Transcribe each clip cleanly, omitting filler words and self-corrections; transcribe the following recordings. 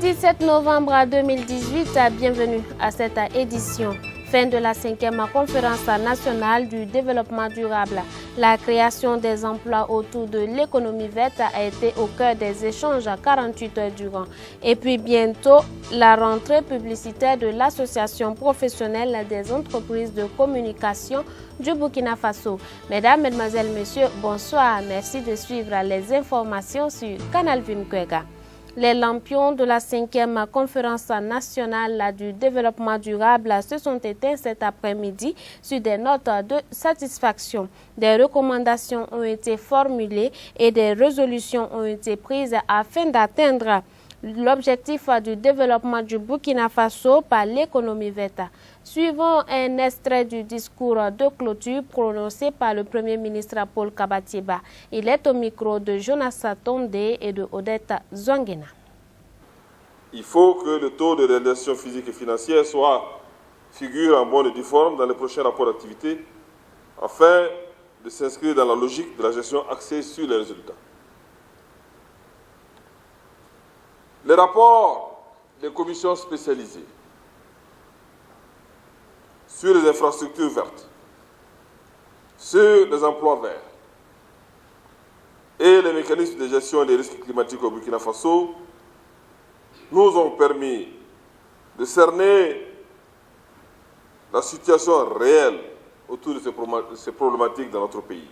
Mardi 7 novembre 2018, bienvenue à cette édition. Fin de la 5e conférence nationale du développement durable. La création des emplois autour de l'économie verte a été au cœur des échanges 48 heures durant. Et puis bientôt, la rentrée publicitaire de l'Association professionnelle des entreprises de communication du Burkina Faso. Mesdames, Mesdemoiselles, Messieurs, bonsoir. Merci de suivre les informations sur Canal Vimkwega. Les lampions de la 5e conférence nationale du développement durable se sont éteints cet après-midi sur des notes de satisfaction. Des recommandations ont été formulées et des résolutions ont été prises afin d'atteindre l'objectif du développement du Burkina Faso par l'économie verte. Suivons un extrait du discours de clôture prononcé par le Premier ministre Paul Kabatieba. Il est au micro de Jonas Tondé et de Odette Zouangena. Il faut que le taux de réalisation physique et financière figure en bonne et due forme dans les prochains rapports d'activité afin de s'inscrire dans la logique de la gestion axée sur les résultats. Les rapports des commissions spécialisées sur les infrastructures vertes, sur les emplois verts et les mécanismes de gestion des risques climatiques au Burkina Faso nous ont permis de cerner la situation réelle autour de ces problématiques dans notre pays.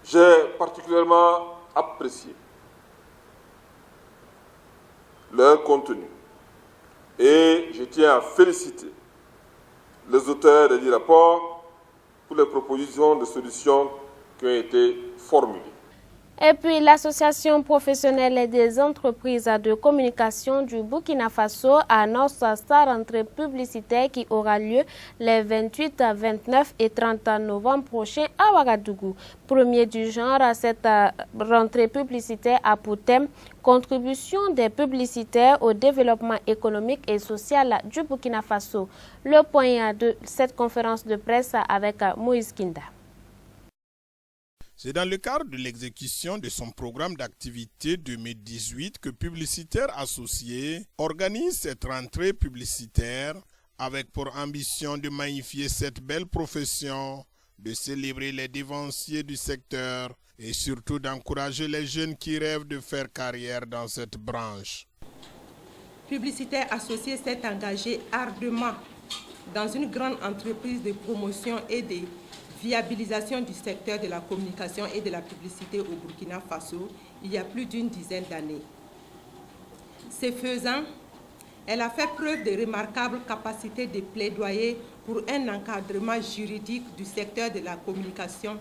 J'ai particulièrement apprécié leur contenu et je tiens à féliciter les auteurs des 10 rapports pour les propositions de solutions qui ont été formulées. Et puis l'Association professionnelle des entreprises de communication du Burkina Faso annonce sa rentrée publicitaire qui aura lieu les 28, 29 et 30 novembre prochains à Ouagadougou. Premier du genre, cette rentrée publicitaire a pour thème contribution des publicitaires au développement économique et social du Burkina Faso. Le point de cette conférence de presse avec Moïse Kinda. C'est dans le cadre de l'exécution de son programme d'activité 2018 que Publicitaires Associés organise cette rentrée publicitaire avec pour ambition de magnifier cette belle profession, de célébrer les dévanciers du secteur et surtout d'encourager les jeunes qui rêvent de faire carrière dans cette branche. Publicitaires Associés s'est engagé ardemment dans une grande entreprise de promotion et de viabilisation du secteur de la communication et de la publicité au Burkina Faso il y a plus d'une dizaine d'années. Ce faisant, elle a fait preuve de remarquables capacités de plaidoyer pour un encadrement juridique du secteur de la communication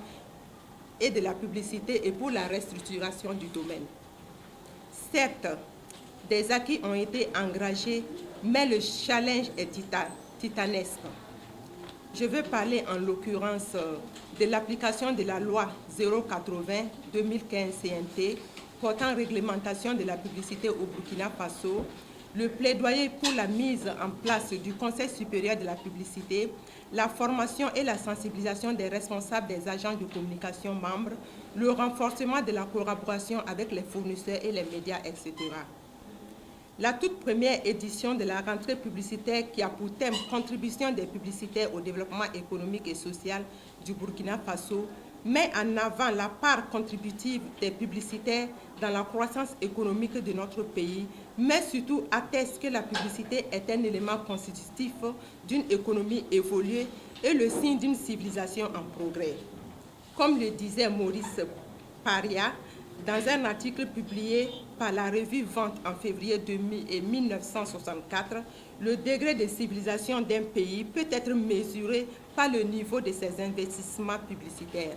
et de la publicité et pour la restructuration du domaine. Certes, des acquis ont été engagés, mais le challenge est titanesque. Je veux parler en l'occurrence de l'application de la loi 080-2015 CNT portant réglementation de la publicité au Burkina Faso, le plaidoyer pour la mise en place du Conseil supérieur de la publicité, la formation et la sensibilisation des responsables des agents de communication membres, le renforcement de la collaboration avec les fournisseurs et les médias, etc. La toute première édition de la rentrée publicitaire qui a pour thème « Contribution des publicitaires au développement économique et social du Burkina Faso » met en avant la part contributive des publicitaires dans la croissance économique de notre pays, mais surtout atteste que la publicité est un élément constitutif d'une économie évoluée et le signe d'une civilisation en progrès. Comme le disait Maurice Paria, dans un article publié par la revue Vente en février 1964, le degré de civilisation d'un pays peut être mesuré par le niveau de ses investissements publicitaires.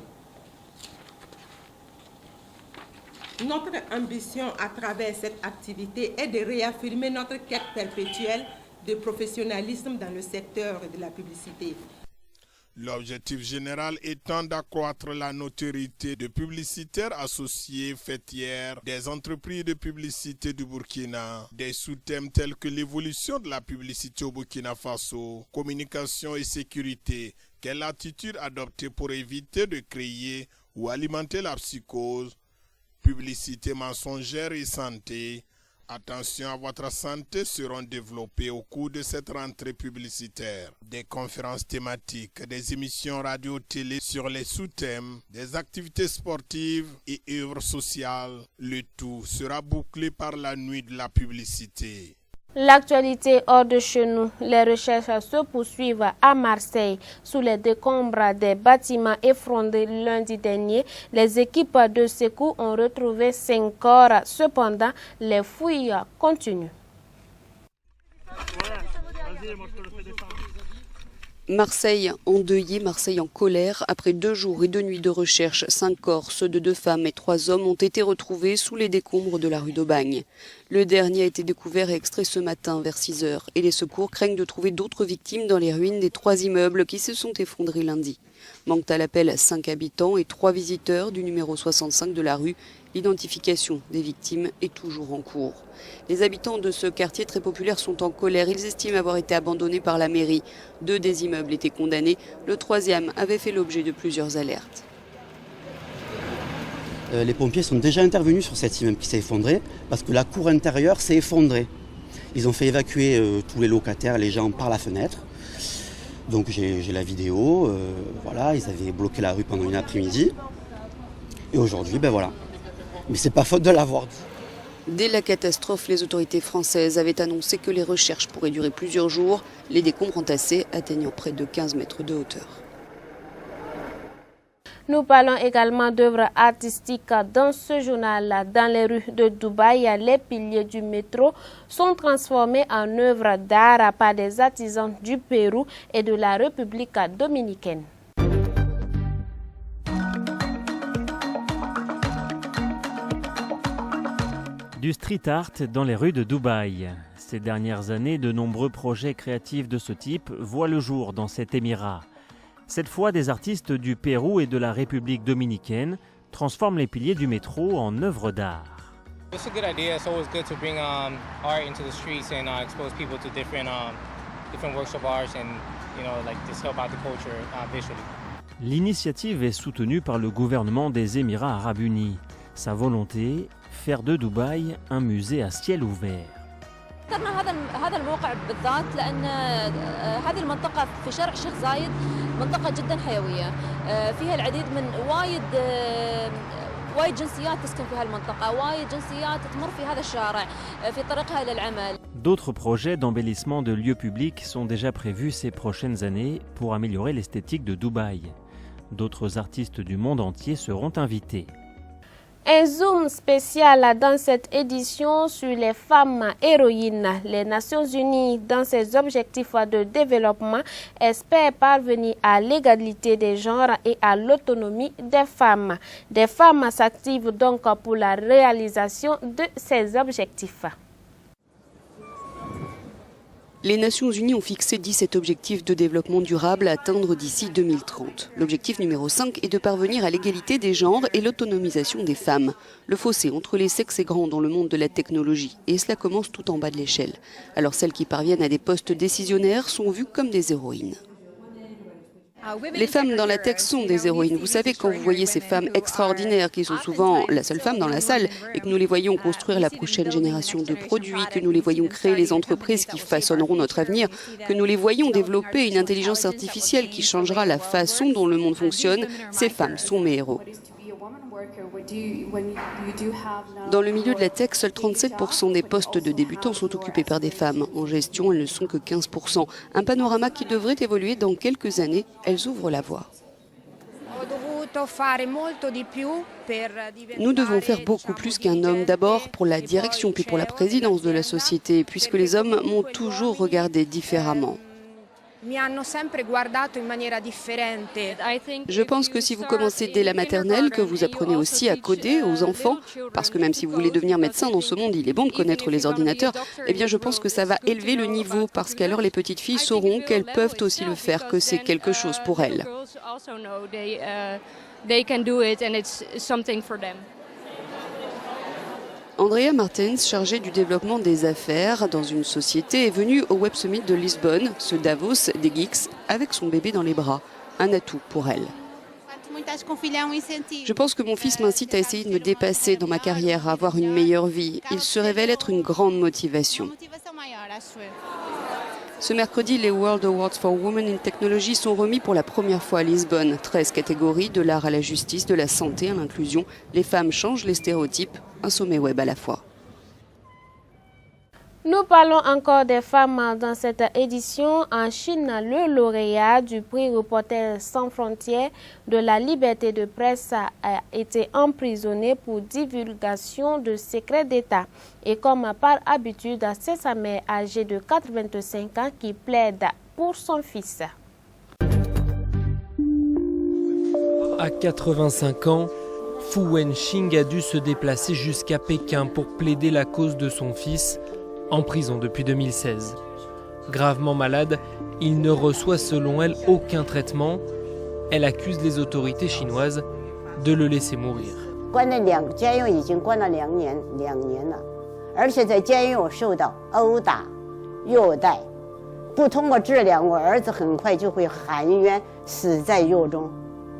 Notre ambition à travers cette activité est de réaffirmer notre quête perpétuelle de professionnalisme dans le secteur de la publicité. L'objectif général étant d'accroître la notoriété de Publicitaires Associés fêtières des entreprises de publicité du Burkina, des sous-thèmes tels que l'évolution de la publicité au Burkina Faso, communication et sécurité, quelle attitude adopter pour éviter de créer ou alimenter la psychose, publicité mensongère et santé, Attention à votre santé seront développées au cours de cette rentrée publicitaire. Des conférences thématiques, des émissions radio-télé sur les sous-thèmes, des activités sportives et œuvres sociales. Le tout sera bouclé par la nuit de la publicité. L'actualité hors de chez nous, les recherches se poursuivent à Marseille. Sous les décombres des bâtiments effondrés lundi dernier, les équipes de secours ont retrouvé 5 corps. Cependant, les fouilles continuent. Marseille endeuillée, Marseille en colère. Après 2 jours et 2 nuits de recherche, 5 corps, ceux de 2 femmes et 3 hommes, ont été retrouvés sous les décombres de la rue d'Aubagne. Le dernier a été découvert et extrait ce matin vers 6 heures. Et les secours craignent de trouver d'autres victimes dans les ruines des 3 immeubles qui se sont effondrés lundi. Manquent à l'appel 5 habitants et 3 visiteurs du numéro 65 de la rue. L'identification des victimes est toujours en cours. Les habitants de ce quartier très populaire sont en colère. Ils estiment avoir été abandonnés par la mairie. 2 des immeubles étaient condamnés. Le 3e avait fait l'objet de plusieurs alertes. Les pompiers sont déjà intervenus sur cet immeuble qui s'est effondré parce que la cour intérieure s'est effondrée. Ils ont fait évacuer tous les locataires, les gens par la fenêtre. Donc j'ai la vidéo. Voilà, ils avaient bloqué la rue pendant une après-midi. Et aujourd'hui, ben voilà. Mais c'est pas faute de l'avoir dit. Dès la catastrophe, les autorités françaises avaient annoncé que les recherches pourraient durer plusieurs jours, les décombres entassés atteignant près de 15 mètres de hauteur. Nous parlons également d'œuvres artistiques dans ce journal. Dans les rues de Dubaï, les piliers du métro sont transformés en œuvres d'art par des artisans du Pérou et de la République dominicaine. Du street art dans les rues de Dubaï. Ces dernières années, de nombreux projets créatifs de ce type voient le jour dans cet émirat. Cette fois, des artistes du Pérou et de la République dominicaine transforment les piliers du métro en œuvres d'art. It's a good idea. It's always good to bring art into the streets and expose people to different works of art and just help out the culture visually. L'initiative est soutenue par le gouvernement des Émirats arabes unis. Sa volonté, faire de Dubaï un musée à ciel ouvert. هذا الموقع بالذات لأن هذه المنطقة في شارع الشيخ زايد منطقة جدا حيوية فيها العديد من وايد جنسيات تسكن في هالمنطقة وايد جنسيات تمر في هذا الشارع في طريقها للعمل. D'autres projets d'embellissement de lieux publics sont déjà prévus ces prochaines années pour améliorer l'esthétique de Dubaï. D'autres artistes du monde entier seront invités. Un zoom spécial dans cette édition sur les femmes héroïnes. Les Nations Unies, dans ses objectifs de développement, espèrent parvenir à l'égalité des genres et à l'autonomie des femmes. Des femmes s'activent donc pour la réalisation de ces objectifs. Les Nations Unies ont fixé 17 objectifs de développement durable à atteindre d'ici 2030. L'objectif numéro 5 est de parvenir à l'égalité des genres et l'autonomisation des femmes. Le fossé entre les sexes est grand dans le monde de la technologie et cela commence tout en bas de l'échelle. Alors celles qui parviennent à des postes décisionnaires sont vues comme des héroïnes. Les femmes dans la tech sont des héroïnes. Vous savez, quand vous voyez ces femmes extraordinaires qui sont souvent la seule femme dans la salle et que nous les voyons construire la prochaine génération de produits, que nous les voyons créer les entreprises qui façonneront notre avenir, que nous les voyons développer une intelligence artificielle qui changera la façon dont le monde fonctionne, ces femmes sont mes héros. Dans le milieu de la tech, seuls 37% des postes de débutants sont occupés par des femmes. En gestion, elles ne sont que 15%. Un panorama qui devrait évoluer dans quelques années. Elles ouvrent la voie. Nous devons faire beaucoup plus qu'un homme. D'abord pour la direction, puis pour la présidence de la société, puisque les hommes m'ont toujours regardé différemment. Je pense que si vous commencez dès la maternelle, que vous apprenez aussi à coder aux enfants, parce que même si vous voulez devenir médecin dans ce monde, il est bon de connaître les ordinateurs, eh bien je pense que ça va élever le niveau, parce qu'alors les petites filles sauront qu'elles peuvent aussi le faire, que c'est quelque chose pour elles. Andrea Martens, chargée du développement des affaires dans une société, est venue au Web Summit de Lisbonne, ce Davos des geeks, avec son bébé dans les bras. Un atout pour elle. Je pense que mon fils m'incite à essayer de me dépasser dans ma carrière, à avoir une meilleure vie. Il se révèle être une grande motivation. Ce mercredi, les World Awards for Women in Technology sont remis pour la première fois à Lisbonne. 13 catégories, de l'art à la justice, de la santé à l'inclusion. Les femmes changent les stéréotypes, un sommet web à la fois. Nous parlons encore des femmes dans cette édition. En Chine, le lauréat du prix Reporters sans frontières de la liberté de presse a été emprisonné pour divulgation de secrets d'État. Et comme par habitude, c'est sa mère âgée de 85 ans qui plaide pour son fils. À 85 ans, Fu Wenxing a dû se déplacer jusqu'à Pékin pour plaider la cause de son fils, en prison depuis 2016. Gravement malade, il ne reçoit selon elle aucun traitement. Elle accuse les autorités chinoises de le laisser mourir.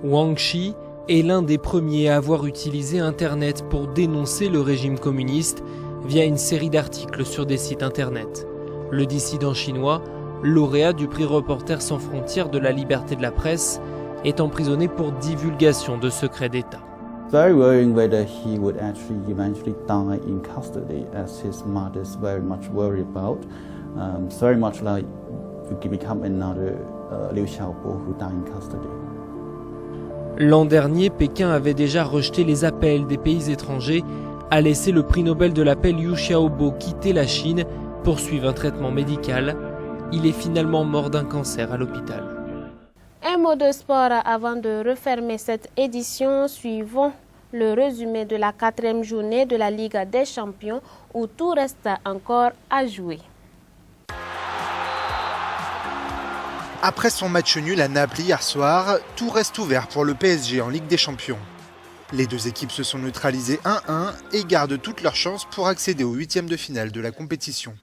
Wang Shi est l'un des premiers à avoir utilisé Internet pour dénoncer le régime communiste via une série d'articles sur des sites internet. Le dissident chinois, lauréat du prix Reporters sans frontières de la liberté de la presse, est emprisonné pour divulgation de secrets d'État. Very worrying whether he would actually eventually die in custody, as his mother is very much worried about. It's very much like you become another Liu Xiaobo who died in custody. L'an dernier, Pékin avait déjà rejeté les appels des pays étrangers à laisser le prix Nobel de la paix Liu Xiaobo quitter la Chine pour suivre un traitement médical. Il est finalement mort d'un cancer à l'hôpital. Un mot de sport avant de refermer cette édition. Suivons le résumé de la 4e journée de la Ligue des Champions où tout reste encore à jouer. Après son match nul à Naples hier soir, tout reste ouvert pour le PSG en Ligue des Champions. Les deux équipes se sont neutralisées 1-1 et gardent toutes leurs chances pour accéder aux 8e de finale de la compétition.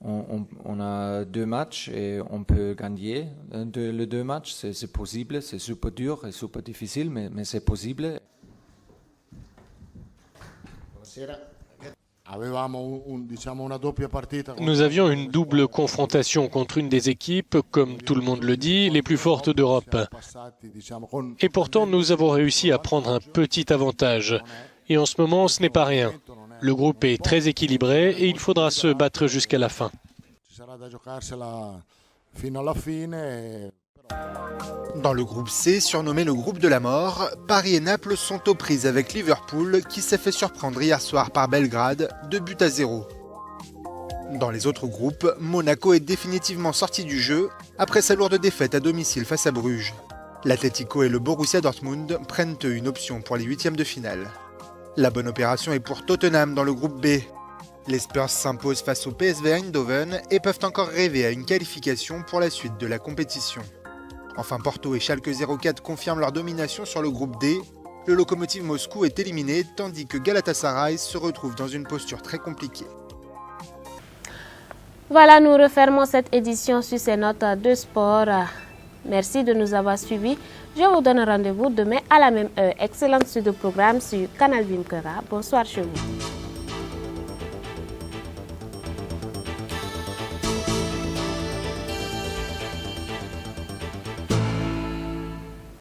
On a 2 matchs et on peut gagner. Les 2 matchs, c'est possible, c'est super dur et super difficile, mais c'est possible. Nous avions une double confrontation contre une des équipes, comme tout le monde le dit, les plus fortes d'Europe. Et pourtant, nous avons réussi à prendre un petit avantage. Et en ce moment, ce n'est pas rien. Le groupe est très équilibré et il faudra se battre jusqu'à la fin. Dans le groupe C, surnommé le groupe de la mort, Paris et Naples sont aux prises avec Liverpool qui s'est fait surprendre hier soir par Belgrade, 2-0. Dans les autres groupes, Monaco est définitivement sorti du jeu après sa lourde défaite à domicile face à Bruges. L'Atlético et le Borussia Dortmund prennent eux une option pour les 8e de finale. La bonne opération est pour Tottenham dans le groupe B. Les Spurs s'imposent face au PSV Eindhoven et peuvent encore rêver à une qualification pour la suite de la compétition. Enfin, Porto et Schalke 04 confirment leur domination sur le groupe D. Le Lokomotiv Moscou est éliminé, tandis que Galatasaray se retrouve dans une posture très compliquée. Voilà, nous refermons cette édition sur ces notes de sport. Merci de nous avoir suivis. Je vous donne rendez-vous demain à la même heure. Excellente suite de programme sur Canal Vimkera. Bonsoir chez vous.